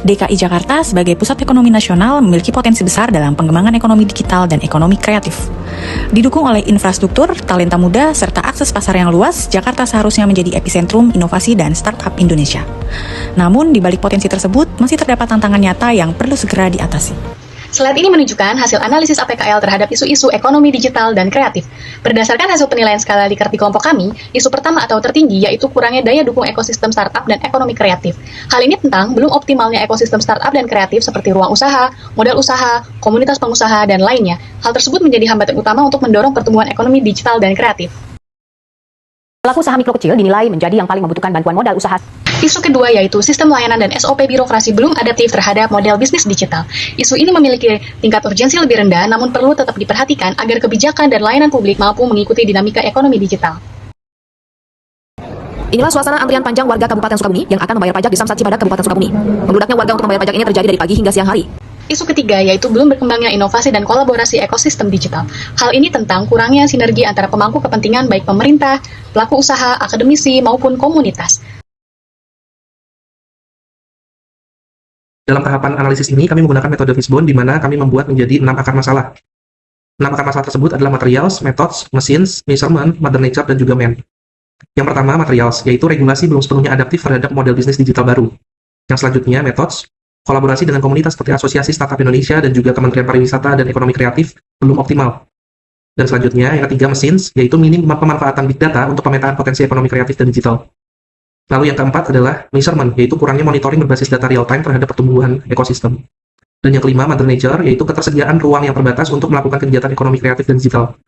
DKI Jakarta sebagai pusat ekonomi nasional memiliki potensi besar dalam pengembangan ekonomi digital dan ekonomi kreatif. Didukung oleh infrastruktur, talenta muda, serta akses pasar yang luas, Jakarta seharusnya menjadi epicentrum inovasi dan startup Indonesia. Namun, di balik potensi tersebut, masih terdapat tantangan nyata yang perlu segera diatasi. Slide ini menunjukkan hasil analisis APKL terhadap isu-isu ekonomi digital dan kreatif. Berdasarkan hasil penilaian skala Likert di kelompok kami, isu pertama atau tertinggi yaitu kurangnya daya dukung ekosistem startup dan ekonomi kreatif. Hal ini tentang belum optimalnya ekosistem startup dan kreatif seperti ruang usaha, modal usaha, komunitas pengusaha, dan lainnya. Hal tersebut menjadi hambatan utama untuk mendorong pertumbuhan ekonomi digital dan kreatif. Pelaku usaha mikro kecil dinilai menjadi yang paling membutuhkan bantuan modal usaha. Isu kedua yaitu sistem layanan dan SOP birokrasi belum adaptif terhadap model bisnis digital. Isu ini memiliki tingkat urgensi lebih rendah, namun perlu tetap diperhatikan agar kebijakan dan layanan publik mampu mengikuti dinamika ekonomi digital. Inilah suasana antrian panjang warga Kabupaten Sukabumi yang akan membayar pajak di Samsat Cibadak, Kabupaten Sukabumi. Membludaknya warga untuk membayar pajak ini terjadi dari pagi hingga siang hari. Isu ketiga yaitu belum berkembangnya inovasi dan kolaborasi ekosistem digital. Hal ini tentang kurangnya sinergi antara pemangku kepentingan baik pemerintah, pelaku usaha, akademisi, maupun komunitas. Dalam tahapan analisis ini, kami menggunakan metode Fishbone, di mana kami membuat menjadi 6 akar masalah. 6 akar masalah tersebut adalah materials, methods, machines, measurement, mother nature, dan juga man. Yang pertama, materials, yaitu regulasi belum sepenuhnya adaptif terhadap model bisnis digital baru. Yang selanjutnya, methods, kolaborasi dengan komunitas seperti Asosiasi Startup Indonesia dan juga Kementerian Pariwisata dan Ekonomi Kreatif belum optimal. Dan selanjutnya, yang ketiga, machines, yaitu minim pemanfaatan big data untuk pemetaan potensi ekonomi kreatif dan digital. Lalu yang keempat adalah measurement, yaitu kurangnya monitoring berbasis data real-time terhadap pertumbuhan ekosistem. Dan yang kelima, mother nature, yaitu ketersediaan ruang yang terbatas untuk melakukan kegiatan ekonomi kreatif dan digital.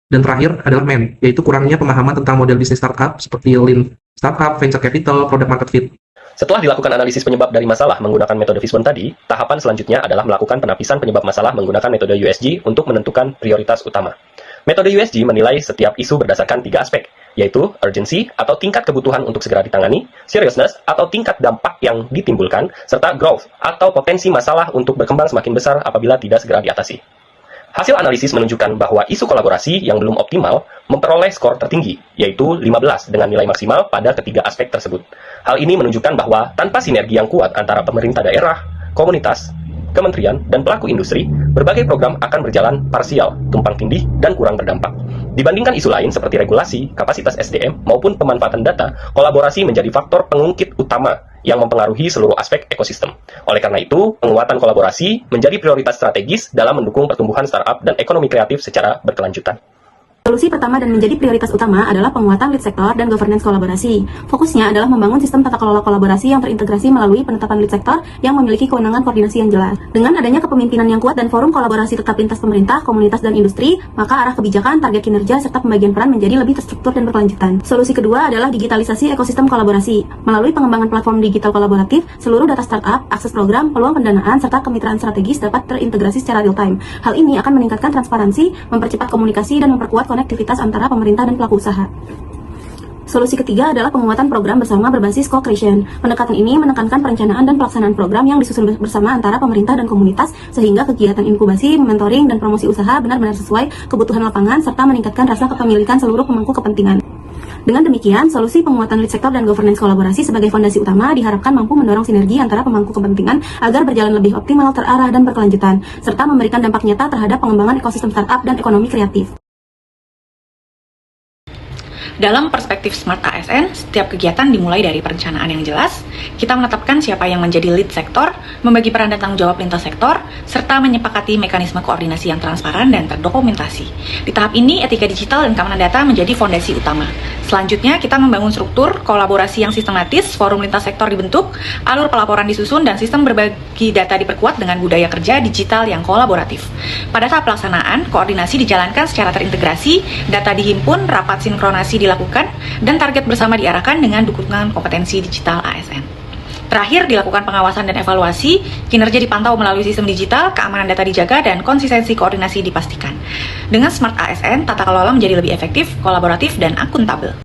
Dan terakhir adalah man, yaitu kurangnya pemahaman tentang model bisnis startup seperti lean startup, venture capital, product market fit. Setelah dilakukan analisis penyebab dari masalah menggunakan metode Fishbone tadi, tahapan selanjutnya adalah melakukan penapisan penyebab masalah menggunakan metode USG untuk menentukan prioritas utama. Metode USG menilai setiap isu berdasarkan 3 aspek, yaitu urgency atau tingkat kebutuhan untuk segera ditangani, seriousness atau tingkat dampak yang ditimbulkan, serta growth atau potensi masalah untuk berkembang semakin besar apabila tidak segera diatasi. Hasil analisis menunjukkan bahwa isu kolaborasi yang belum optimal memperoleh skor tertinggi, yaitu 15 dengan nilai maksimal pada ketiga aspek tersebut. Hal ini menunjukkan bahwa tanpa sinergi yang kuat antara pemerintah daerah, komunitas, kementerian, dan pelaku industri, berbagai program akan berjalan parsial, tumpang tindih, dan kurang berdampak. Dibandingkan isu lain seperti regulasi, kapasitas SDM, maupun pemanfaatan data, kolaborasi menjadi faktor pengungkit utama yang mempengaruhi seluruh aspek ekosistem. Oleh karena itu, penguatan kolaborasi menjadi prioritas strategis dalam mendukung pertumbuhan startup dan ekonomi kreatif secara berkelanjutan. Solusi pertama dan menjadi prioritas utama adalah penguatan lead sektor dan governance kolaborasi. Fokusnya adalah membangun sistem tata kelola kolaborasi yang terintegrasi melalui penetapan lead sektor yang memiliki kewenangan koordinasi yang jelas. Dengan adanya kepemimpinan yang kuat dan forum kolaborasi tetap lintas pemerintah, komunitas, dan industri, maka arah kebijakan, target kinerja, serta pembagian peran menjadi lebih terstruktur dan berkelanjutan. Solusi kedua adalah digitalisasi ekosistem kolaborasi. Melalui pengembangan platform digital kolaboratif, seluruh data startup, akses program, peluang pendanaan, serta kemitraan strategis dapat terintegrasi secara real-time. Hal ini akan meningkatkan transparansi, mempercepat komunikasi, dan memperkuat konektivitas antara pemerintah dan pelaku usaha. Solusi ketiga adalah penguatan program bersama berbasis co-creation. Pendekatan ini menekankan perencanaan dan pelaksanaan program yang disusun bersama antara pemerintah dan komunitas, sehingga kegiatan inkubasi, mentoring, dan promosi usaha benar-benar sesuai kebutuhan lapangan, serta meningkatkan rasa kepemilikan seluruh pemangku kepentingan. Dengan demikian, solusi penguatan lead sektor dan governance kolaborasi sebagai fondasi utama diharapkan mampu mendorong sinergi antara pemangku kepentingan agar berjalan lebih optimal, terarah, dan berkelanjutan, serta memberikan dampak nyata terhadap pengembangan ekosistem startup dan ekonomi kreatif. Dalam perspektif Smart ASN, setiap kegiatan dimulai dari perencanaan yang jelas, kita menetapkan siapa yang menjadi lead sektor, membagi peran dan tanggung jawab lintas sektor, serta menyepakati mekanisme koordinasi yang transparan dan terdokumentasi. Di tahap ini, etika digital dan keamanan data menjadi fondasi utama. Selanjutnya, kita membangun struktur, kolaborasi yang sistematis, forum lintas sektor dibentuk, alur pelaporan disusun, dan sistem berbagi data diperkuat dengan budaya kerja digital yang kolaboratif. Pada tahap pelaksanaan, koordinasi dijalankan secara terintegrasi, data dihimpun, rapat sinkronasi dilakukan, dan target bersama diarahkan dengan dukungan kompetensi digital ASN. Terakhir, dilakukan pengawasan dan evaluasi, kinerja dipantau melalui sistem digital, keamanan data dijaga, dan konsistensi koordinasi dipastikan. Dengan Smart ASN, tata kelola menjadi lebih efektif, kolaboratif, dan akuntabel.